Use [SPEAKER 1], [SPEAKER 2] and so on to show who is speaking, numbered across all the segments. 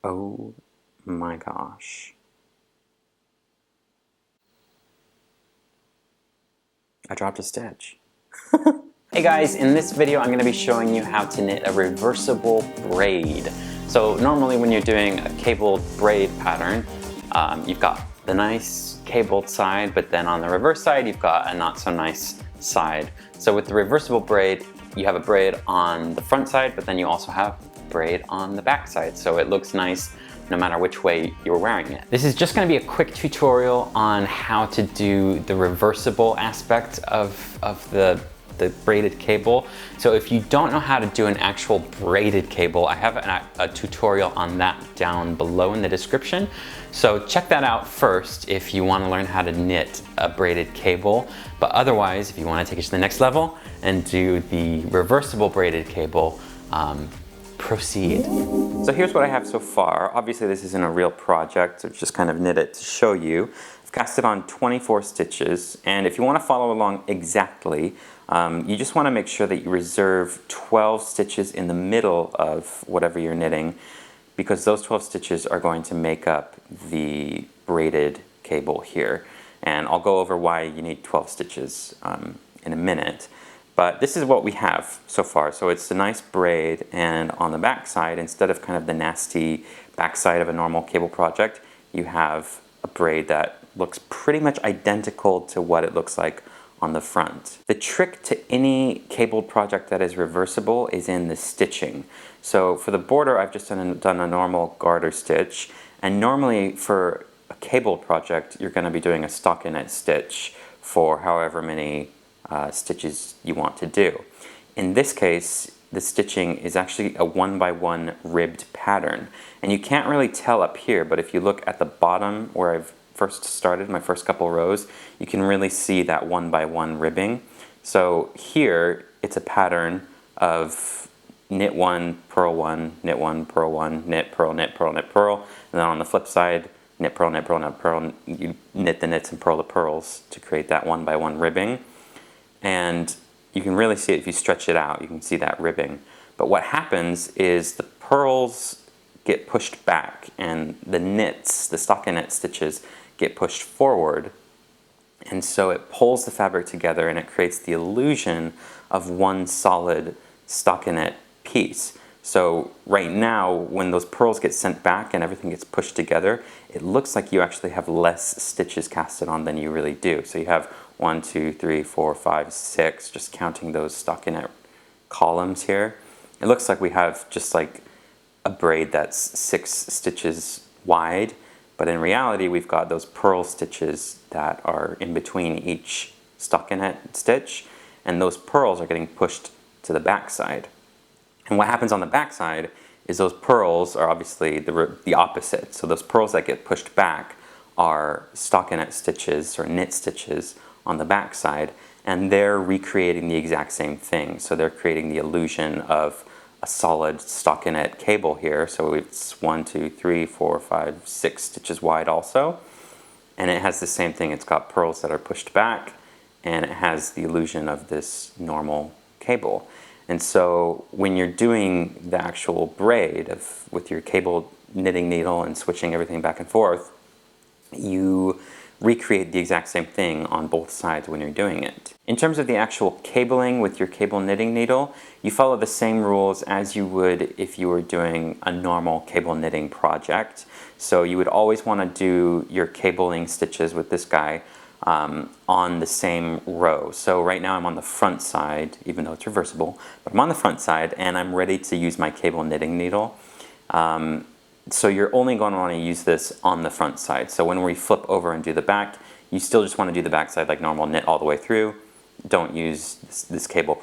[SPEAKER 1] Oh my gosh. I dropped a stitch. Hey guys, in this video I'm going to be showing you how to knit a reversible braid. So normally when you're doing a cabled braid pattern, you've got the nice cabled side, but then on the reverse side you've got a not so nice side. So with the reversible braid, you have a braid on the front side, but then you also have braid on the back side. So it looks nice no matter which way you're wearing it. This is just going to be a quick tutorial on how to do the reversible aspect of the braided cable. So if you don't know how to do an actual braided cable, I have a tutorial on that down below in the description. So check that out first if you want to learn how to knit a braided cable. But otherwise, if you want to take it to the next level and do the reversible braided cable, proceed. So here's what I have so far. Obviously this isn't a real project, so just kind of knit it to show you. I've cast it on 24 stitches, and if you want to follow along exactly, you just want to make sure that you reserve 12 stitches in the middle of whatever you're knitting, because those 12 stitches are going to make up the braided cable here. And I'll go over why you need 12 stitches in a minute. But this is what we have so far. So it's a nice braid, and on the back side, instead of kind of the nasty backside of a normal cable project, you have a braid that looks pretty much identical to what it looks like on the front. The trick to any cabled project that is reversible is in the stitching. So for the border, I've just done a normal garter stitch, and normally for a cabled project, you're going to be doing a stockinette stitch for however many stitches you want to do. In this case, the stitching is actually a 1x1 ribbed pattern, and you can't really tell up here, but if you look at the bottom where I've first started, my first couple rows, you can really see that 1x1 ribbing. So here it's a pattern of knit 1, purl 1, knit 1, purl 1, knit, purl, knit, purl, knit, purl, and then on the flip side, knit, purl, knit, purl, knit, purl, you knit the knits and purl the purls to create that 1x1 ribbing. And you can really see it if you stretch it out, you can see that ribbing. But what happens is the purls get pushed back and the knits, the stockinette stitches, get pushed forward. And so it pulls the fabric together and it creates the illusion of one solid stockinette piece. So right now, when those purls get sent back and everything gets pushed together, it looks like you actually have less stitches casted on than you really do. So you have 1, 2, 3, 4, 5, 6, just counting those stockinette columns here. It looks like we have just like a braid that's 6 stitches wide, but in reality we've got those purl stitches that are in between each stockinette stitch, and those purls are getting pushed to the back side. And what happens on the back side is those purls are obviously the opposite. So those purls that get pushed back are stockinette stitches or knit stitches on the back side, and they're recreating the exact same thing. So they're creating the illusion of a solid stockinette cable here. So it's 1, 2, 3, 4, 5, 6 stitches wide also. And it has the same thing. It's got purls that are pushed back, and it has the illusion of this normal cable. And so when you're doing the actual braid with your cable knitting needle and switching everything back and forth, you recreate the exact same thing on both sides when you're doing it. In terms of the actual cabling with your cable knitting needle, you follow the same rules as you would if you were doing a normal cable knitting project. So you would always want to do your cabling stitches with this guy on the same row. So right now I'm on the front side, even though it's reversible, but I'm on the front side and I'm ready to use my cable knitting needle. So you're only going to want to use this on the front side. So when we flip over and do the back, you still just want to do the back side like normal, knit all the way through. Don't use this cable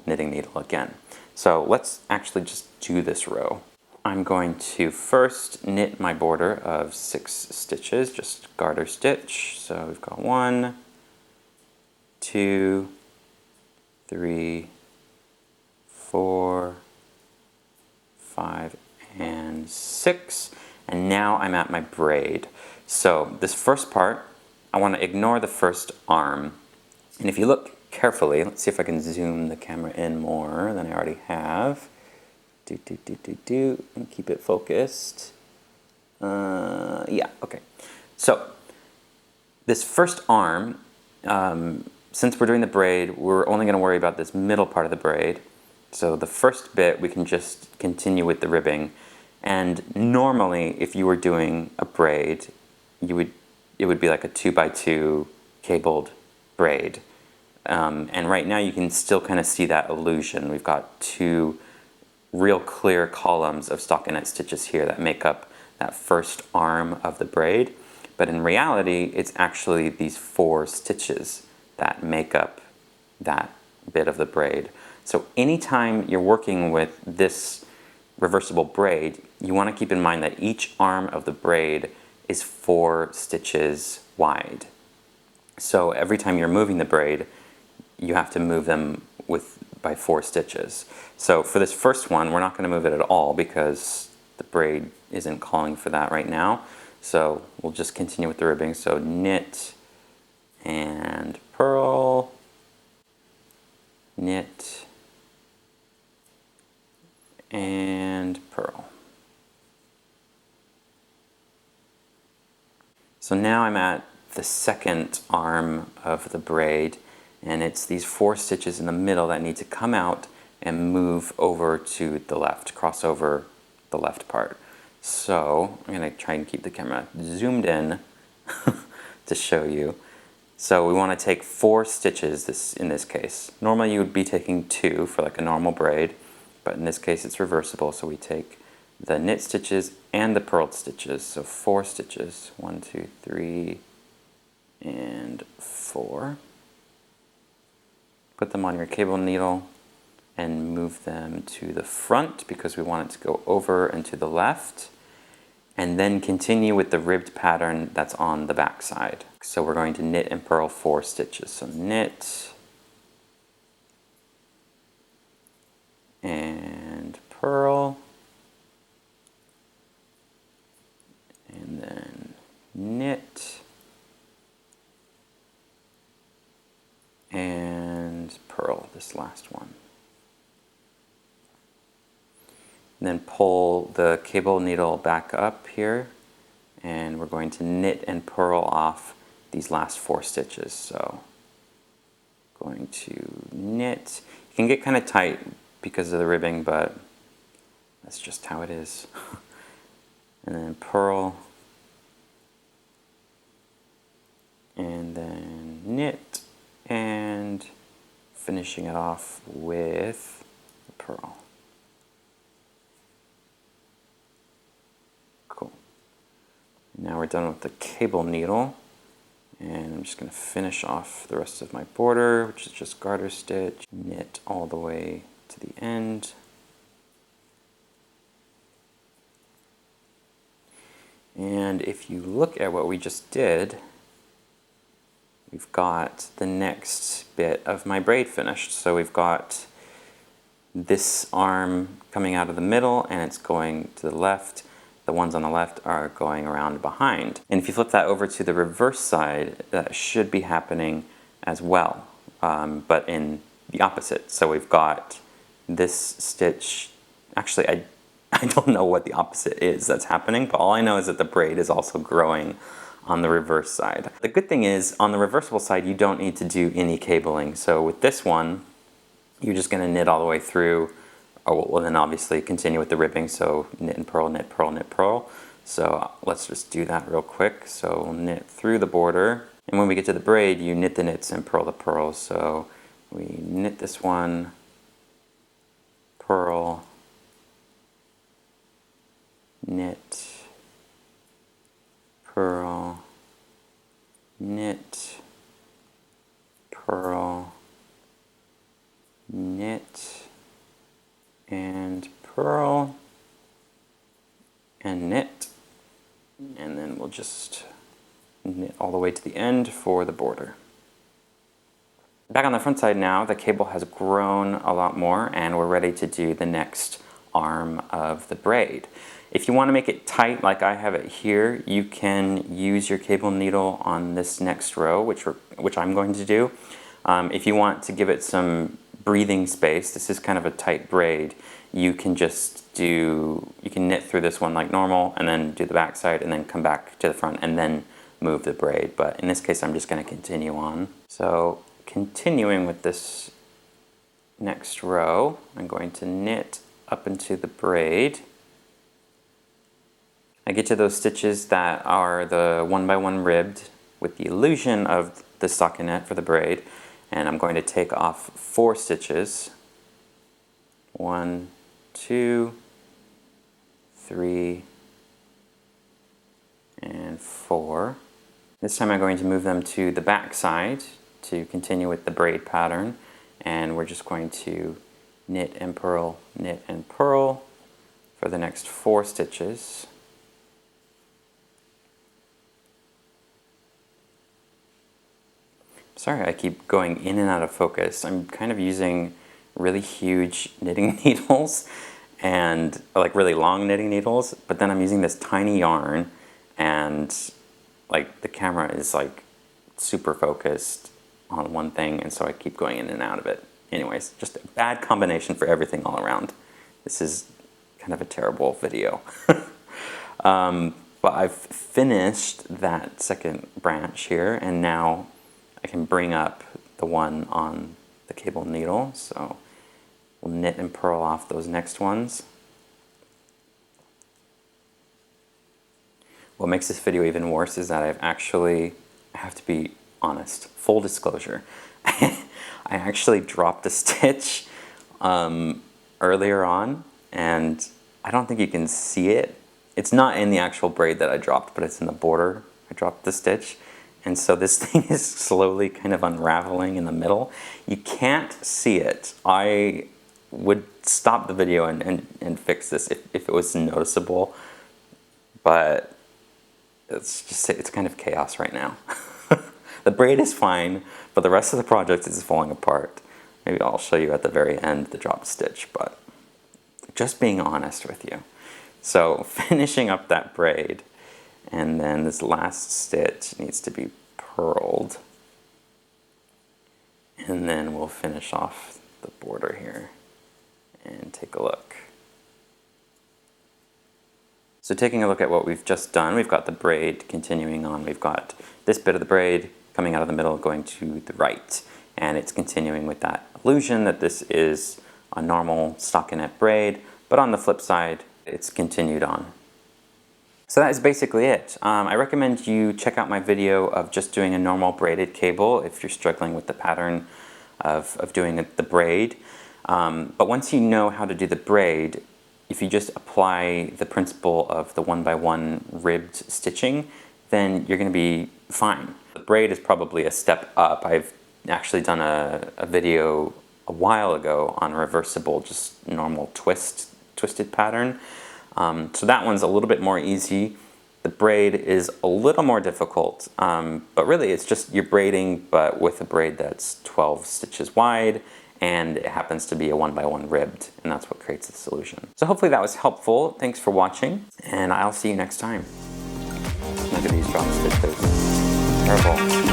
[SPEAKER 1] knitting needle again. So let's actually just do this row. I'm going to first knit my border of 6 stitches, just garter stitch. So we've got 1, 2, 3, 4, 5, and 6. And now I'm at my braid. So this first part, I want to ignore the first arm. And if you look carefully, let's see if I can zoom the camera in more than I already have. and keep it focused. Yeah, okay. So this first arm, since we're doing the braid, we're only going to worry about this middle part of the braid. So the first bit we can just continue with the ribbing. And normally if you were doing a braid, it would be like a 2x2 cabled braid. And right now you can still kind of see that illusion. We've got two real clear columns of stockinette stitches here that make up that first arm of the braid. But in reality, it's actually these 4 stitches that make up that bit of the braid. So anytime you're working with this reversible braid, you want to keep in mind that each arm of the braid is 4 stitches wide. So every time you're moving the braid, you have to move them by 4 stitches. So for this first one, we're not going to move it at all because the braid isn't calling for that right now. So we'll just continue with the ribbing. So knit and purl, knit and purl. So now I'm at the second arm of the braid, and it's these 4 stitches in the middle that need to come out and move over to the left, cross over the left part. So I'm going to try and keep the camera zoomed in to show you. So we want to take 4 stitches in this case. Normally you would be taking 2 for like a normal braid, but in this case it's reversible, so we take the knit stitches and the purled stitches. So 4 stitches, 1, 2, 3, and 4. Put them on your cable needle and move them to the front because we want it to go over and to the left. And then continue with the ribbed pattern that's on the back side. So we're going to knit and purl 4 stitches. So knit and purl, and then knit and purl this last one. And then pull the cable needle back up here, and we're going to knit and purl off these last 4 stitches. So going to knit. You can get kind of tight because of the ribbing, but that's just how it is. And then purl, and then knit, and finishing it off with the purl. Cool. Now we're done with the cable needle, and I'm just going to finish off the rest of my border, which is just garter stitch, knit all the way to the end. And if you look at what we just did, we've got the next bit of my braid finished. So we've got this arm coming out of the middle and it's going to the left. The ones on the left are going around behind. And if you flip that over to the reverse side, that should be happening as well, but in the opposite. So we've got this stitch. Actually, I don't know what the opposite is that's happening, but all I know is that the braid is also growing on the reverse side. The good thing is, on the reversible side, you don't need to do any cabling. So with this one, you're just going to knit all the way through. Oh, well, then obviously continue with the ribbing. So knit and purl, knit, purl, knit, purl. So let's just do that real quick. So we'll knit through the border. And when we get to the braid, you knit the knits and purl the purls. So we knit this one, purl, knit, purl, knit, purl, knit, and purl, and knit, and then we'll just knit all the way to the end for the border. Back on the front side now, the cable has grown a lot more and we're ready to do the next arm of the braid. If you want to make it tight like I have it here, you can use your cable needle on this next row, which I'm going to do. If you want to give it some breathing space, this is kind of a tight braid, you can just you can knit through this one like normal and then do the back side and then come back to the front and then move the braid. But in this case, I'm just going to continue on. So continuing with this next row, I'm going to knit up into the braid. I get to those stitches that are the 1x1 ribbed with the illusion of the stockinette for the braid, and I'm going to take off 4 stitches. 1, 2, 3, and 4. This time I'm going to move them to the back side to continue with the braid pattern, and we're just going to knit and purl for the next 4 stitches. Sorry, I keep going in and out of focus. I'm kind of using really huge knitting needles and like really long knitting needles, but then I'm using this tiny yarn and like the camera is like super focused on one thing, and so I keep going in and out of it. Anyways, just a bad combination for everything all around. This is kind of a terrible video. But I've finished that second branch here, and now I can bring up the one on the cable needle. So we'll knit and purl off those next ones. What makes this video even worse is that I have to be honest, full disclosure. I actually dropped a stitch earlier on, and I don't think you can see it. It's not in the actual braid that I dropped, but it's in the border. I dropped the stitch. And so this thing is slowly kind of unraveling in the middle. You can't see it. I would stop the video and fix this if it was noticeable, but it's kind of chaos right now. The braid is fine, but the rest of the project is falling apart. Maybe I'll show you at the very end the drop stitch, but just being honest with you. So finishing up that braid, and then this last stitch needs to be purled. And then we'll finish off the border here and take a look. So taking a look at what we've just done, we've got the braid continuing on. We've got this bit of the braid coming out of the middle going to the right. And it's continuing with that illusion that this is a normal stockinette braid, but on the flip side, it's continued on. So that is basically it. I recommend you check out my video of just doing a normal braided cable if you're struggling with the pattern of doing the braid. But once you know how to do the braid, if you just apply the principle of the 1x1 ribbed stitching, then you're going to be fine. The braid is probably a step up. I've actually done a video a while ago on reversible, just normal twisted pattern. So that one's a little bit more easy. The braid is a little more difficult, but really it's just you're braiding, but with a braid that's 12 stitches wide, and it happens to be a 1x1 ribbed, and that's what creates the solution. So hopefully that was helpful. Thanks for watching, and I'll see you next time. Look at these drop stitches. Terrible.